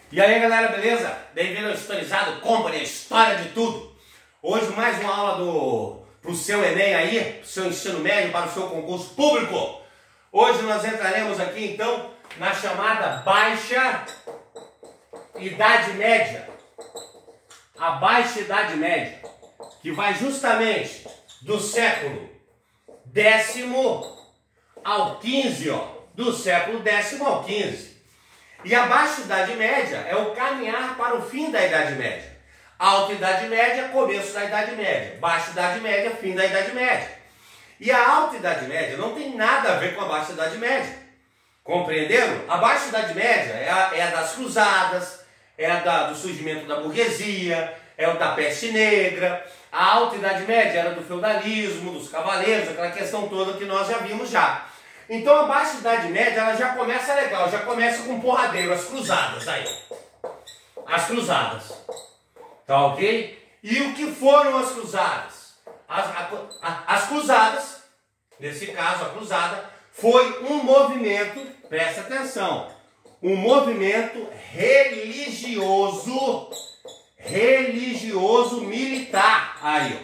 E aí galera, beleza? Bem-vindo ao Historizado Company, a história de tudo. Hoje mais uma aula pro seu Enem aí, pro seu ensino médio, para o seu concurso público. Hoje nós entraremos aqui então na chamada Baixa Idade Média. A Baixa Idade Média, que vai justamente do século X ao XV, ó, do século X ao XV. E a Baixa Idade Média é o caminhar para o fim da Idade Média. Alta Idade Média, começo da Idade Média. Baixa Idade Média, fim da Idade Média. E a Alta Idade Média não tem nada a ver com a Baixa Idade Média. Compreenderam? A Baixa Idade Média é a das cruzadas, do surgimento da burguesia, é o da peste negra. A Alta Idade Média era do feudalismo, dos cavaleiros, aquela questão toda que nós já vimos já. Então a Baixa Idade Média ela já começa legal, já começa com porradeiro, as cruzadas aí. As cruzadas. Tá ok? E o que foram as cruzadas? As cruzadas, nesse caso a cruzada, foi um movimento, presta atenção, um movimento religioso militar. Aí, ó.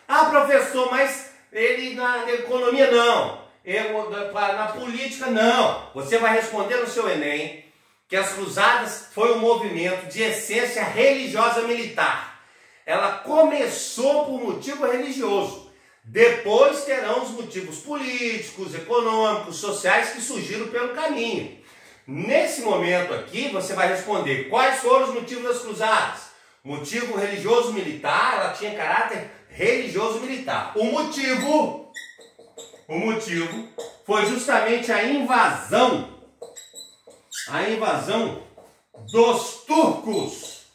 Ah, professor, mas ele na economia não. Na política, não. Você vai responder no seu Enem que as cruzadas foi um movimento de essência religiosa militar. Ela começou por motivo religioso. Depois terão os motivos políticos, econômicos, sociais que surgiram pelo caminho. Nesse momento aqui, você vai responder quais foram os motivos das cruzadas. Motivo religioso militar, ela tinha caráter religioso militar. O motivo foi justamente a invasão dos turcos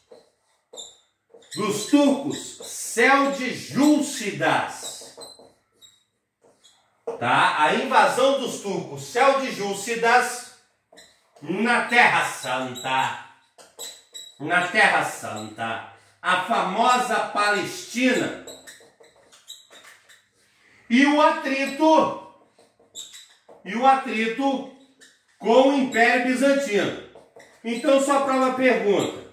seljúcidas, tá? A invasão dos turcos seljúcidas na Terra Santa, a famosa Palestina. E o atrito com o Império Bizantino. Então, só para uma pergunta.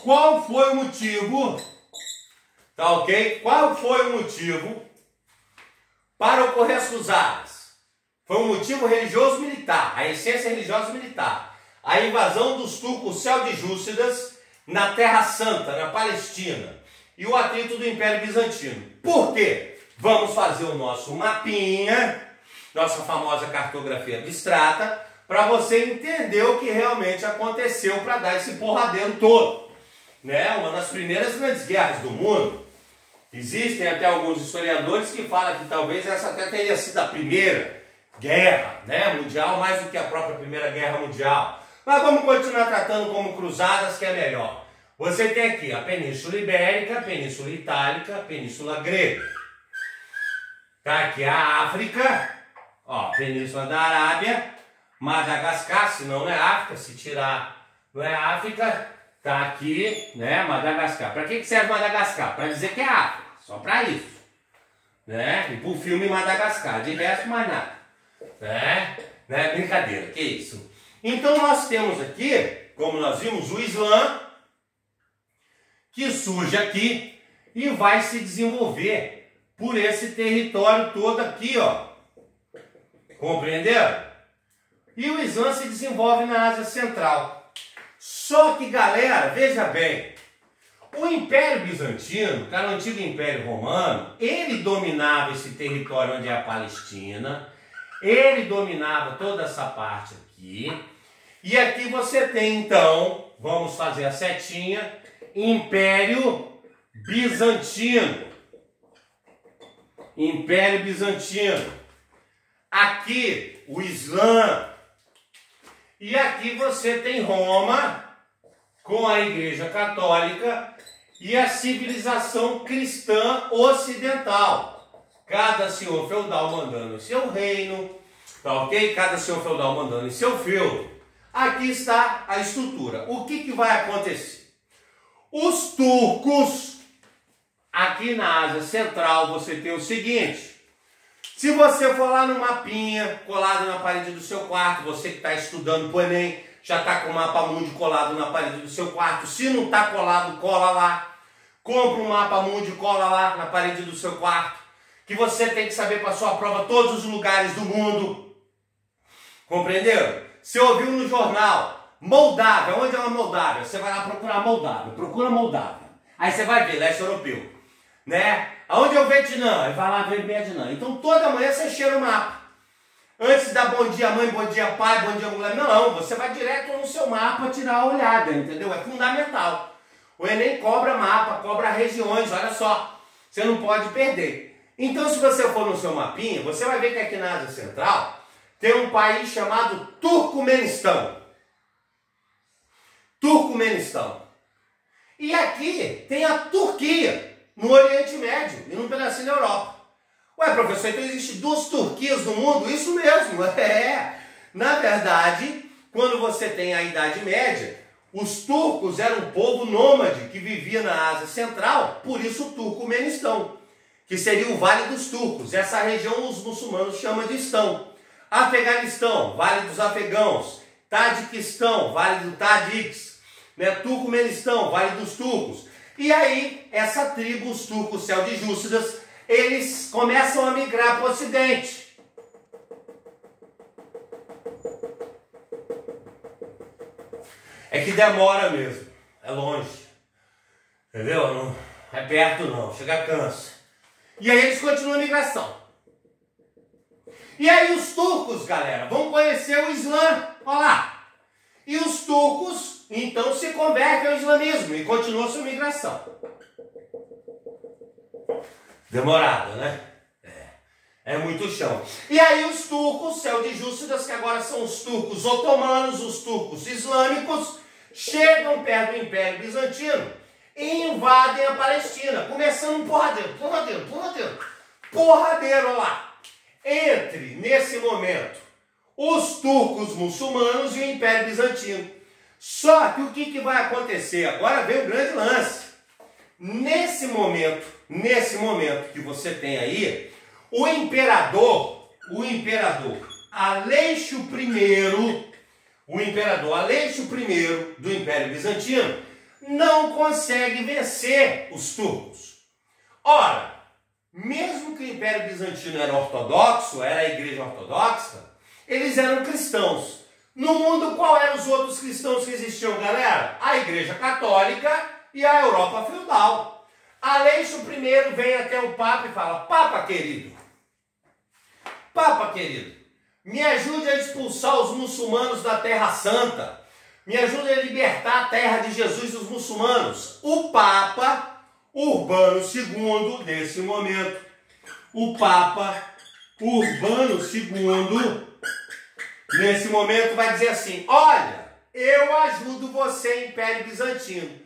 Qual foi o motivo? Tá ok? Qual foi o motivo para ocorrer as cruzadas? Foi um motivo religioso militar, a essência religiosa militar. A invasão dos turcos seljúcidas na Terra Santa, na Palestina. E o atrito do Império Bizantino. Por quê? Vamos fazer o nosso mapinha, nossa famosa cartografia abstrata, para você entender o que realmente aconteceu para dar esse porradeiro todo. Né? Uma das primeiras grandes guerras do mundo. Existem até alguns historiadores que falam que talvez essa até teria sido a primeira guerra, né, mundial, mais do que a própria Primeira Guerra Mundial. Mas vamos continuar tratando como cruzadas, que é melhor. Você tem aqui a Península Ibérica, a Península Itálica, a Península Grega. Tá aqui a África, ó, Península da Arábia, Madagascar, se não é África, se tirar não é África, tá aqui, né, Madagascar. Para que serve Madagascar? Para dizer que é África, só para isso. Né? E pro filme Madagascar, de resto mais nada. Né? Brincadeira, que isso. Então nós temos aqui, como nós vimos, o Islã, que surge aqui e vai se desenvolver por esse território todo aqui, ó. Compreenderam? E o Islã se desenvolve na Ásia Central. Só que, galera, veja bem, o Império Bizantino, que era o antigo Império Romano, ele dominava esse território onde é a Palestina, ele dominava toda essa parte aqui, e aqui você tem, então, vamos fazer a setinha, Império Bizantino. Império Bizantino. Aqui o Islã. E aqui você tem Roma com a Igreja Católica e a civilização cristã ocidental. Cada senhor feudal mandando em seu reino, tá ok? Cada senhor feudal mandando em seu feudo. Aqui está a estrutura. O que vai acontecer? Os turcos, aqui na Ásia Central, você tem o seguinte: Se você for lá no mapinha, colado na parede do seu quarto, você que está estudando para o Enem, já está com o mapa mundi colado na parede do seu quarto. Se não está colado, cola lá. Compra um mapa mundi, cola lá na parede do seu quarto. Que você tem que saber para a sua prova todos os lugares do mundo. Compreenderam? Você ouviu no jornal, Moldávia, onde é uma Moldávia? Você vai lá procurar Moldávia, procura Moldávia. Aí você vai ver, leste europeu. Né? Aonde é o Vietnã? Aí vai lá ver o Vietnã. Então toda manhã você cheira o mapa. Antes de dar bom dia mãe, bom dia pai, bom dia mulher. Não, você vai direto no seu mapa tirar a olhada, entendeu? É fundamental. O Enem cobra mapa, cobra regiões, olha só. Você não pode perder. Então se você for no seu mapinha, você vai ver que aqui na Ásia Central tem um país chamado Turcomenistão. Turcomenistão. E aqui tem a Turquia, no Oriente Médio e num pedacinho da Europa. Ué, professor, então existem duas Turquias no mundo? Isso mesmo, Na verdade, quando você tem a Idade Média, os turcos eram um povo nômade que vivia na Ásia Central, por isso o Turcomenistão, que seria o Vale dos Turcos. Essa região os muçulmanos chamam de Istão. Afeganistão, Vale dos Afegãos. Tadiquistão, Vale do Tadiques. Turcomenistão, Vale dos Turcos. E aí, essa tribo, os turcos seldjúcidas, eles começam a migrar para o ocidente. É que demora mesmo, é longe, entendeu? Não é perto não, chega cansa. E aí eles continuam a migração. E aí os turcos, galera, vão conhecer o Islã, olha lá. E os turcos, então, se convertem ao islamismo e continuam sua migração. Demorado, né? É muito chão. E aí os turcos seldjúcidas, que agora são os turcos otomanos, os turcos islâmicos, chegam perto do Império Bizantino e invadem a Palestina, começando um porradeiro lá. Entre, nesse momento, os turcos muçulmanos e o Império Bizantino. Só que o que vai acontecer? Agora vem o grande lance. Nesse momento que você tem aí, o imperador Aleixo I do Império Bizantino não consegue vencer os turcos. Ora, mesmo que o Império Bizantino era ortodoxo, era a igreja ortodoxa, eles eram cristãos. No mundo, qual eram os outros cristãos que existiam, galera? A Igreja Católica e a Europa feudal. Aleixo I vem até o Papa e fala: Papa querido, me ajude a expulsar os muçulmanos da Terra Santa. Me ajude a libertar a terra de Jesus dos muçulmanos. O Papa Urbano II, nesse momento, nesse momento vai dizer assim: olha, eu ajudo você, Império Bizantino,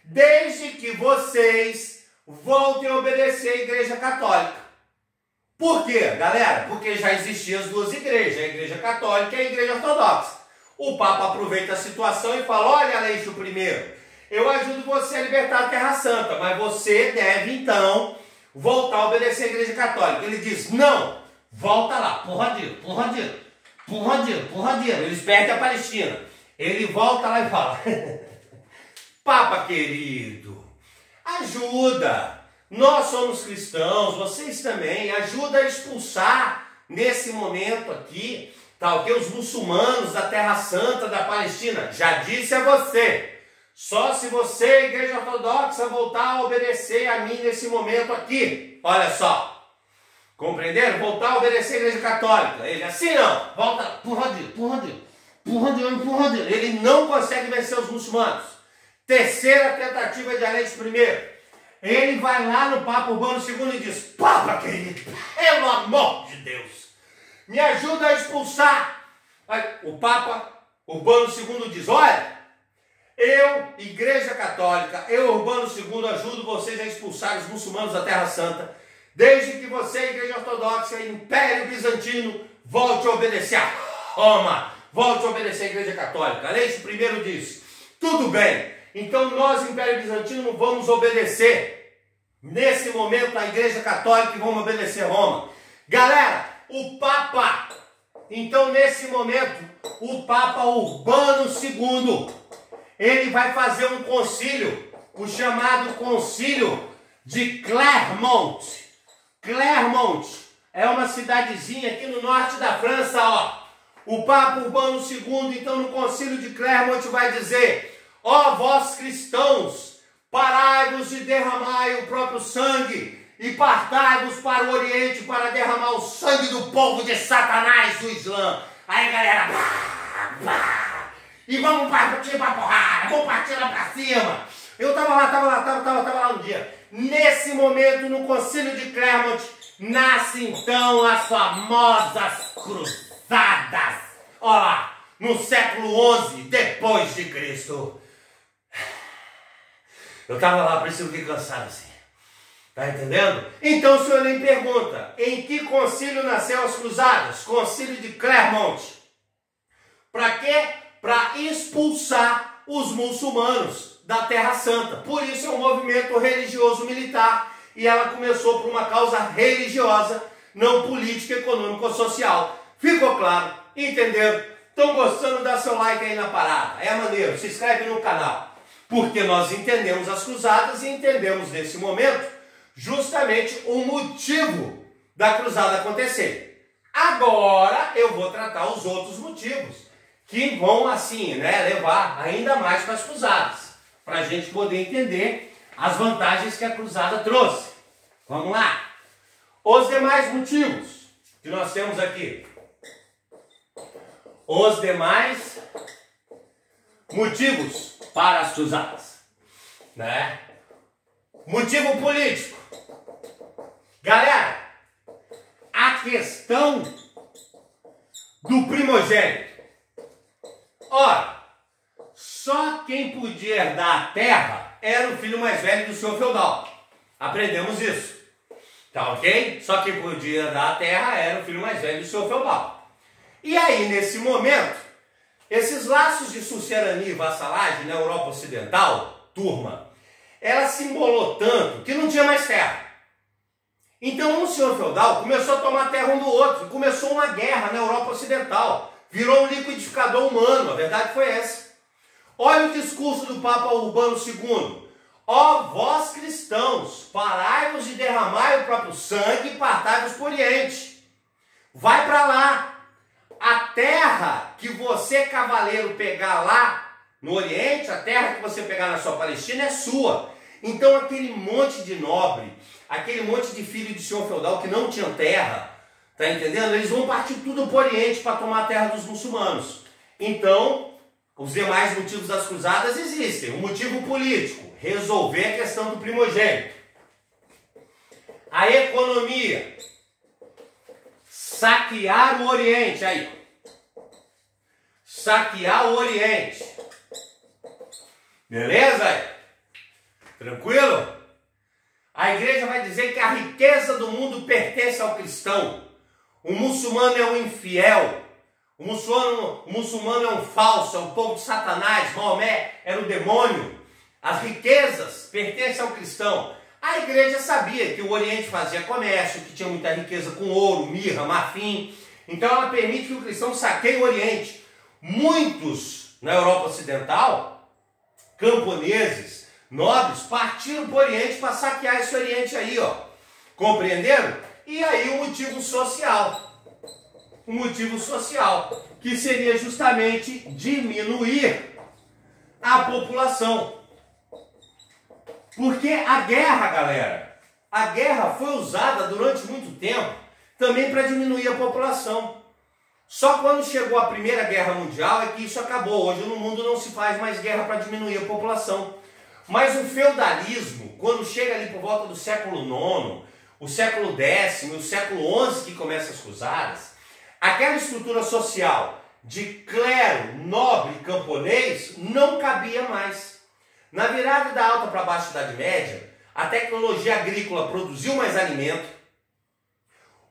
desde que vocês voltem a obedecer a Igreja Católica. Por quê, galera? Porque já existiam as duas igrejas, a Igreja Católica e a Igreja Ortodoxa. O Papa aproveita a situação e fala: olha, Aleixo I, eu ajudo você a libertar a Terra Santa, mas você deve, então, voltar a obedecer a Igreja Católica. Ele diz: não, volta lá, porradeiro. Eles perdem a Palestina. Ele volta lá e fala: Papa querido, ajuda. Nós somos cristãos, vocês também. Ajuda a expulsar, nesse momento aqui, os muçulmanos da Terra Santa, da Palestina. Já disse a você, só se você, Igreja Ortodoxa, voltar a obedecer a mim nesse momento aqui. Olha só. Compreenderam? Voltar a obedecer a Igreja Católica. Ele assim não. Volta. Porradeiro. Ele não consegue vencer os muçulmanos. Terceira tentativa de Aleixo I. Ele vai lá no Papa Urbano II e diz: Papa querido, pelo amor de Deus, me ajuda a expulsar. Aí, o Papa Urbano II diz: olha, eu, Igreja Católica, eu, Urbano II, ajudo vocês a expulsar os muçulmanos da Terra Santa, desde que você, Igreja Ortodoxa e Império Bizantino, volte a obedecer a Roma, volte a obedecer a Igreja Católica. Aleixo I diz: tudo bem, então nós, Império Bizantino, vamos obedecer, nesse momento, a Igreja Católica e vamos obedecer a Roma. Galera, o Papa, então nesse momento, o Papa Urbano II, ele vai fazer um concílio, o chamado Concílio de Clermont. Clermont é uma cidadezinha aqui no norte da França, ó. O Papa Urbano II, então no Concílio de Clermont vai dizer: ó vós cristãos, parai-vos de derramai o próprio sangue e partai-vos para o Oriente para derramar o sangue do povo de Satanás do Islã. Aí galera, e vamos partir pra porrada, vamos partir lá pra cima. Eu tava lá um dia. Nesse momento, no Concílio de Clermont, nascem então as famosas cruzadas. Olha lá, no século XI depois de Cristo. Eu tava lá, por isso eu fiquei cansado assim. Tá entendendo? Então o senhor nem pergunta, em que concílio nasceu as cruzadas? Concílio de Clermont. Para quê? Para expulsar os muçulmanos da Terra Santa. Por isso é um movimento religioso militar e ela começou por uma causa religiosa, não política, econômica ou social. Ficou claro? Entenderam? Estão gostando? Dá seu like aí na parada. É maneiro, se inscreve no canal. Porque nós entendemos as cruzadas e entendemos nesse momento justamente o motivo da cruzada acontecer. Agora eu vou tratar os outros motivos que vão assim, né, levar ainda mais para as cruzadas, para a gente poder entender as vantagens que a cruzada trouxe. Vamos lá. Os demais motivos que nós temos aqui. Os demais motivos para as cruzadas, né? Motivo político. Galera, a questão do primogênito. Ora, só quem podia herdar a terra era o filho mais velho do senhor feudal. Aprendemos isso. Tá ok? Só quem podia herdar a terra era o filho mais velho do senhor feudal. E aí, nesse momento, esses laços de sucerania e vassalagem na Europa Ocidental, turma, ela se embolou tanto que não tinha mais terra. Então um senhor feudal começou a tomar terra um do outro, e começou uma guerra na Europa Ocidental, virou um liquidificador humano, a verdade foi essa. Olha o discurso do Papa Urbano II. Ó vós cristãos, parai-vos de derramar o próprio sangue e partai-vos por Oriente. Vai para lá. A terra que você, cavaleiro, pegar lá no Oriente, a terra que você pegar na sua Palestina é sua. Então aquele monte de nobre, aquele monte de filho de senhor feudal que não tinha terra, tá entendendo? Eles vão partir tudo para o Oriente para tomar a terra dos muçulmanos. Então, os demais motivos das cruzadas existem. O motivo político, resolver a questão do primogênito. A economia, saquear o Oriente, aí. Saquear o Oriente. Beleza? Tranquilo? A igreja vai dizer que a riqueza do mundo pertence ao cristão. O muçulmano é um infiel. O muçulmano é um falso, é o povo de Satanás. Maomé era o demônio. As riquezas pertencem ao cristão. A igreja sabia que o Oriente fazia comércio, que tinha muita riqueza com ouro, mirra, marfim. Então ela permite que o cristão saqueie o Oriente. Muitos na Europa Ocidental, camponeses, nobres, partiram para o Oriente para saquear esse Oriente aí, ó. Compreenderam? E aí o motivo social. O motivo social, que seria justamente diminuir a população. Porque a guerra, galera, a guerra foi usada durante muito tempo também para diminuir a população. Só quando chegou a Primeira Guerra Mundial é que isso acabou. Hoje no mundo não se faz mais guerra para diminuir a população. Mas o feudalismo, quando chega ali por volta do século IX, o século X e o século XI que começa as cruzadas, aquela estrutura social de clero, nobre e camponês não cabia mais. Na virada da Alta para Baixa Idade Média, a tecnologia agrícola produziu mais alimento,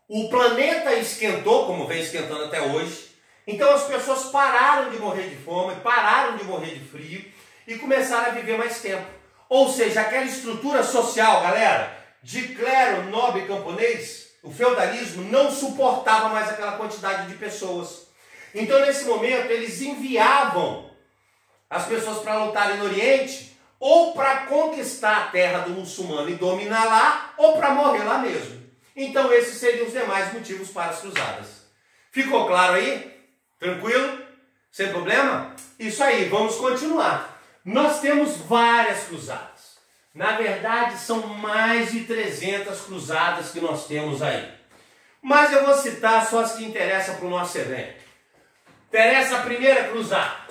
o planeta esquentou, como vem esquentando até hoje, então as pessoas pararam de morrer de fome, pararam de morrer de frio e começaram a viver mais tempo. Ou seja, aquela estrutura social, galera, de clero, nobre e camponês, o feudalismo não suportava mais aquela quantidade de pessoas. Então, nesse momento, eles enviavam as pessoas para lutarem no Oriente, ou para conquistar a terra do muçulmano e dominar lá, ou para morrer lá mesmo. Então, esses seriam os demais motivos para as cruzadas. Ficou claro aí? Tranquilo? Sem problema? Isso aí, vamos continuar. Nós temos várias cruzadas. Na verdade, são mais de 300 cruzadas que nós temos aí. Mas eu vou citar só as que interessam para o nosso evento. Interessa a primeira cruzada.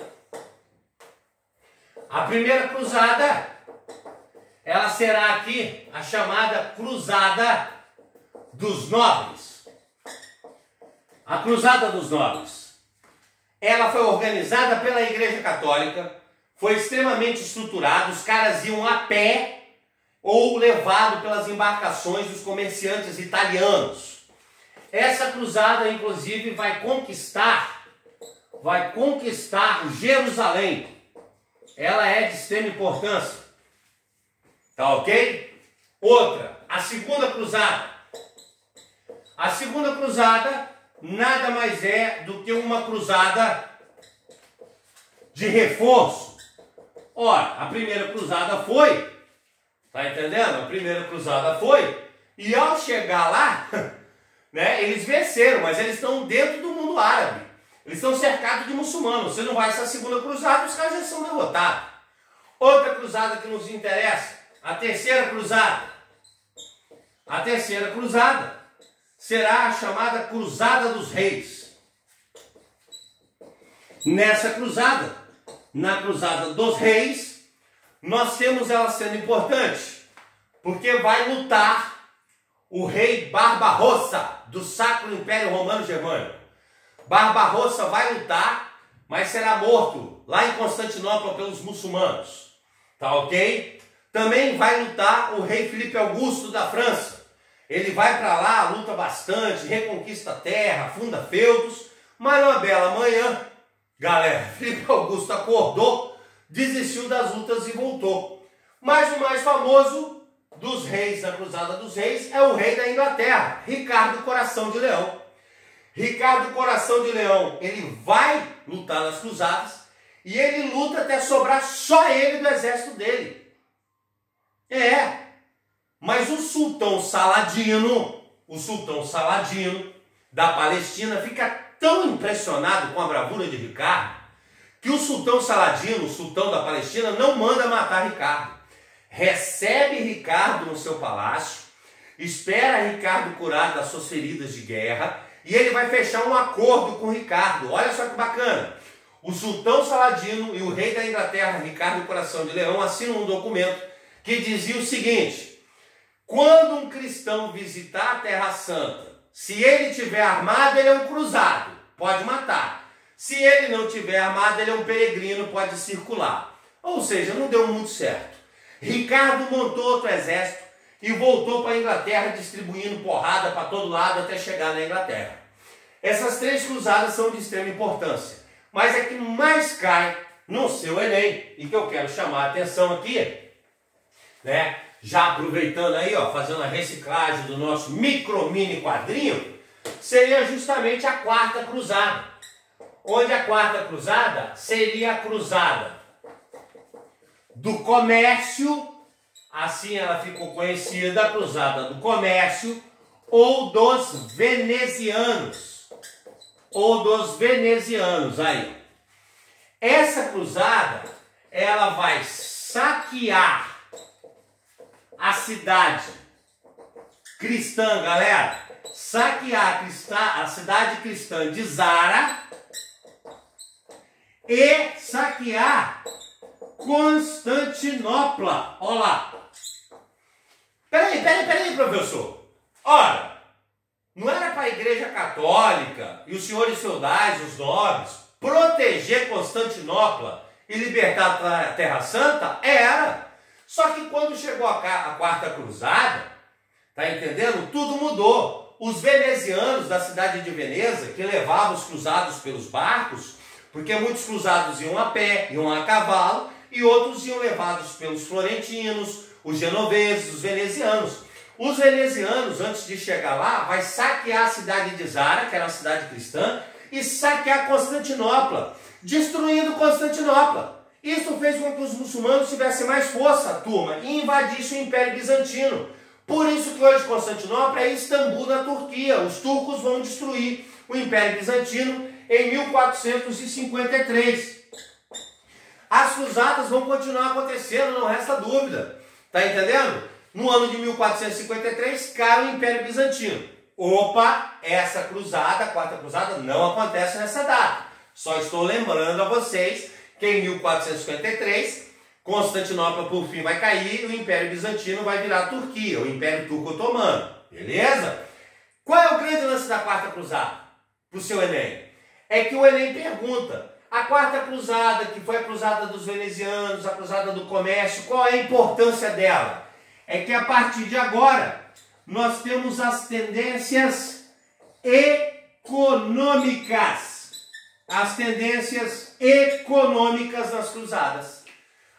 A primeira cruzada, ela será aqui a chamada Cruzada dos Nobres. A Cruzada dos Nobres. Ela foi organizada pela Igreja Católica, foi extremamente estruturada, os caras iam a pé ou levado pelas embarcações dos comerciantes italianos. Essa cruzada, inclusive, vai conquistar Jerusalém. Ela é de extrema importância. Tá ok? Outra, a segunda cruzada. A segunda cruzada nada mais é do que uma cruzada de reforço. Ora, a primeira cruzada foi, tá entendendo? A primeira cruzada foi, e ao chegar lá, né, eles venceram, mas eles estão dentro do mundo árabe. Eles estão cercados de muçulmanos. Você não vai essa segunda cruzada, os caras já são derrotados. Outra cruzada que nos interessa, a terceira cruzada. A terceira cruzada será a chamada Cruzada dos Reis. Nessa cruzada, na Cruzada dos Reis, nós temos ela sendo importante, porque vai lutar o rei Barbarossa, do Sacro Império Romano Germânico. Barbarossa vai lutar, mas será morto lá em Constantinopla pelos muçulmanos. Tá ok? Também vai lutar o rei Filipe Augusto da França. Ele vai para lá, luta bastante, reconquista a terra, funda feudos, mas numa bela manhã, galera, Filipe Augusto acordou, desistiu das lutas e voltou. Mas o mais famoso dos reis da Cruzada dos Reis é o rei da Inglaterra, Ricardo Coração de Leão. Ricardo Coração de Leão, ele vai lutar nas cruzadas e ele luta até sobrar só ele do exército dele. Mas o sultão Saladino da Palestina fica tão impressionado com a bravura de Ricardo que o sultão Saladino, o sultão da Palestina, não manda matar Ricardo. Recebe Ricardo no seu palácio, espera Ricardo curar das suas feridas de guerra e ele vai fechar um acordo com Ricardo. Olha só que bacana. O sultão Saladino e o rei da Inglaterra, Ricardo Coração de Leão, assinam um documento que dizia o seguinte: quando um cristão visitar a Terra Santa, se ele tiver armado, ele é um cruzado, pode matar. Se ele não tiver armado, ele é um peregrino, pode circular. Ou seja, não deu muito certo. Ricardo montou outro exército e voltou para a Inglaterra distribuindo porrada para todo lado até chegar na Inglaterra. Essas três cruzadas são de extrema importância, mas a que mais cai no seu Enem, e que eu quero chamar a atenção aqui, né? Já aproveitando aí, ó, fazendo a reciclagem do nosso mini quadrinho, seria justamente a quarta cruzada. Onde a quarta cruzada seria a cruzada do comércio, assim ela ficou conhecida, a cruzada do comércio, ou dos venezianos. Aí. Essa cruzada, ela vai saquear a cidade cristã, galera, saquear a cidade cristã de Zara e saquear Constantinopla. Olha lá. Peraí, professor. Ora, não era para a Igreja Católica e os senhores feudais, os nobres, proteger Constantinopla e libertar a Terra Santa? Era. Só que quando chegou a Quarta Cruzada, tá entendendo? Tudo mudou. Os venezianos da cidade de Veneza, que levavam os cruzados pelos barcos, porque muitos cruzados iam a pé, iam a cavalo, e outros iam levados pelos florentinos, os genoveses, os venezianos. Os venezianos, antes de chegar lá, vai saquear a cidade de Zara, que era uma cidade cristã, e saquear Constantinopla, destruindo Constantinopla. Isso fez com que os muçulmanos tivessem mais força, turma, e invadissem o Império Bizantino. Por isso que hoje Constantinopla é Istambul, na Turquia. Os turcos vão destruir o Império Bizantino em 1453. As cruzadas vão continuar acontecendo, não resta dúvida. Tá entendendo? No ano de 1453 cai o Império Bizantino. Opa, essa cruzada, a quarta cruzada, não acontece nessa data. Só estou lembrando a vocês que em 1453 Constantinopla por fim vai cair e o Império Bizantino vai virar a Turquia, o Império Turco-Otomano. Beleza? Qual é o grande lance da quarta cruzada? Para o seu Enem. É que o Enem pergunta, a quarta cruzada, que foi a cruzada dos venezianos, a cruzada do comércio, qual é a importância dela? É que a partir de agora, nós temos as tendências econômicas. As tendências econômicas nas cruzadas.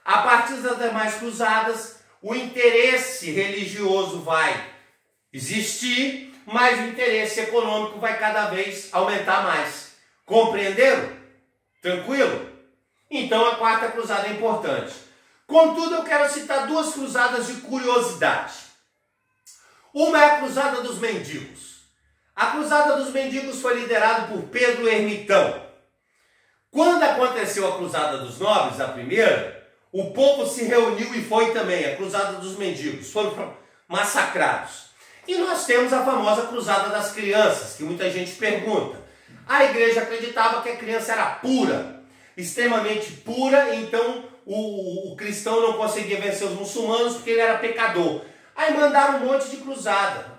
A partir das demais cruzadas, o interesse religioso vai existir, mas o interesse econômico vai cada vez aumentar mais. Compreenderam? Tranquilo? Então a quarta cruzada é importante. Contudo, eu quero citar duas cruzadas de curiosidade. Uma é a cruzada dos mendigos. A cruzada dos mendigos foi liderada por Pedro Ermitão. Quando aconteceu a cruzada dos nobres, a primeira, o povo se reuniu e foi também a cruzada dos mendigos. Foram massacrados. E nós temos a famosa cruzada das crianças, que muita gente pergunta. A igreja acreditava que a criança era pura, extremamente pura, então o cristão não conseguia vencer os muçulmanos porque ele era pecador. Aí mandaram um monte de cruzada.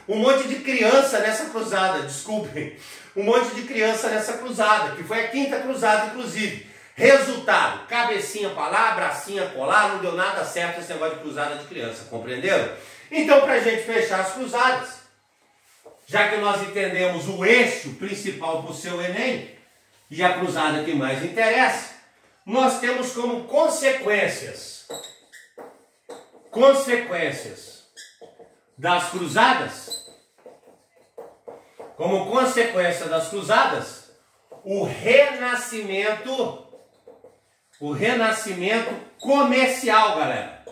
Um monte de criança nessa cruzada, desculpem. Um monte de criança nessa cruzada, que foi a quinta cruzada, inclusive. Resultado, cabecinha para lá, bracinha para lá, não deu nada certo esse negócio de cruzada de criança, compreenderam? Então, para a gente fechar as cruzadas, já que nós entendemos o eixo principal para o seu Enem, e a cruzada que mais interessa, nós temos como consequências das cruzadas, como consequência das cruzadas, o renascimento comercial, galera,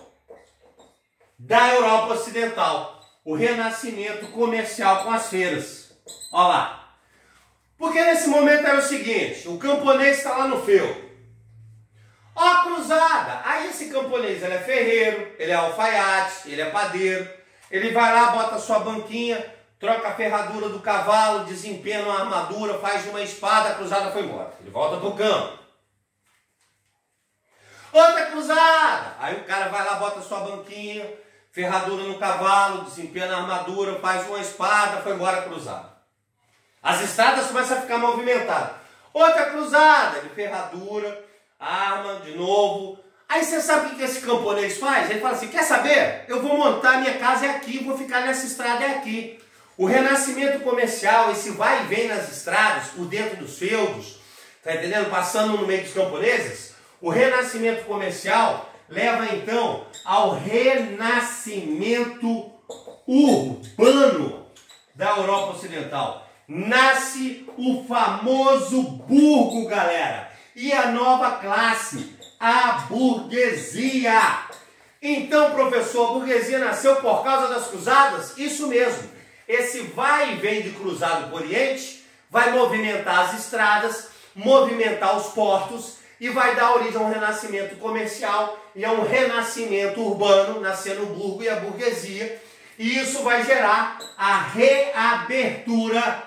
da Europa Ocidental. O renascimento comercial com as feiras. Olha lá. Porque nesse momento era o seguinte, o camponês está lá no feudo. Ó a cruzada! Aí esse camponês, ele é ferreiro, ele é alfaiate, ele é padeiro. Ele vai lá, bota a sua banquinha, troca a ferradura do cavalo, desempenha uma armadura, faz uma espada, a cruzada foi embora. Ele volta pro campo. Outra cruzada! Aí o cara vai lá, bota a sua banquinha, ferradura no cavalo, desempenha a armadura, faz uma espada, foi embora a cruzada. As estradas começam a ficar movimentadas. Outra cruzada de ferradura, arma, de novo. Aí você sabe o que esse camponês faz? Ele fala assim, quer saber? Eu vou montar minha casa aqui, vou ficar nessa estrada aqui. O renascimento comercial, esse vai e vem nas estradas, por dentro dos feudos, tá entendendo? Passando no meio dos camponeses, o renascimento comercial leva então ao renascimento urbano da Europa Ocidental. Nasce o famoso burgo, galera, e a nova classe, a burguesia. Então, professor, a burguesia nasceu por causa das cruzadas? Isso mesmo. Esse vai e vem de cruzado para o Oriente vai movimentar as estradas, movimentar os portos e vai dar origem a um renascimento comercial e a um renascimento urbano, nascendo o burgo e a burguesia. E isso vai gerar a reabertura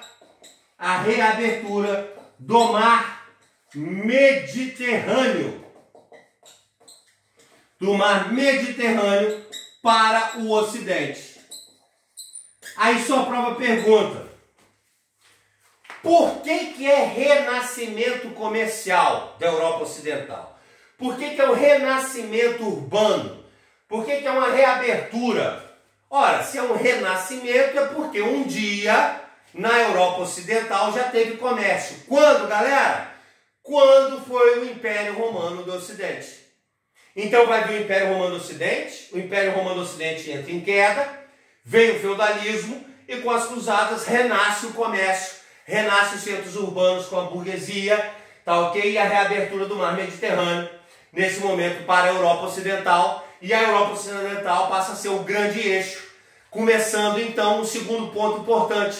do mar Mediterrâneo. Do mar Mediterrâneo para o Ocidente. Aí só prova pergunta. Por que é renascimento comercial da Europa Ocidental? Por que é o renascimento urbano? Por que é uma reabertura? Ora, se é um renascimento é porque um dia na Europa Ocidental já teve comércio. Quando, galera? Quando foi o Império Romano do Ocidente. Então vai vir o Império Romano do Ocidente, o Império Romano do Ocidente entra em queda, vem o feudalismo e com as cruzadas renasce o comércio, renasce os centros urbanos com a burguesia, tá ok? E a reabertura do mar Mediterrâneo, nesse momento para a Europa Ocidental, e a Europa Ocidental passa a ser o grande eixo, começando então o segundo ponto importante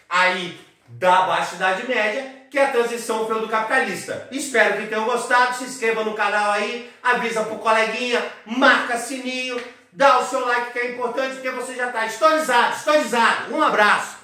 aí da Baixa Idade Média, que é a transição feudo-capitalista. Espero que tenham gostado, se inscreva no canal aí, avisa pro coleguinha, marca sininho, dá o seu like que é importante porque você já está historizado. Um abraço!